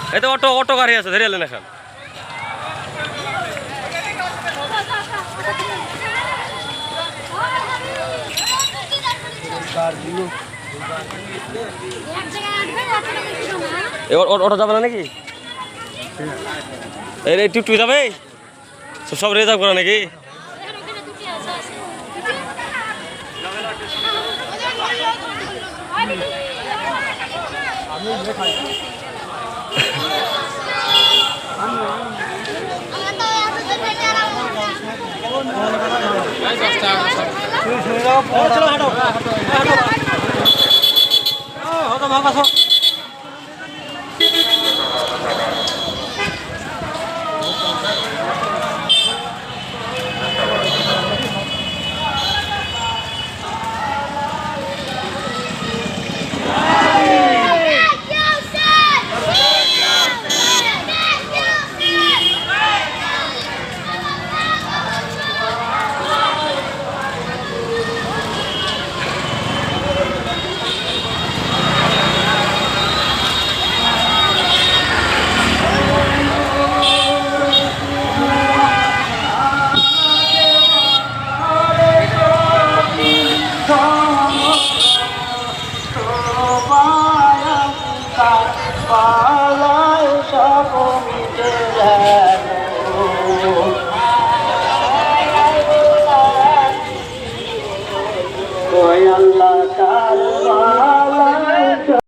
এই তো auto auto গাড়ি আছে ধরে এলেন এখন অটো যাবে না নাকি এই টুকটুক যাবে সব রিজার্ভ করা নাকি Bye.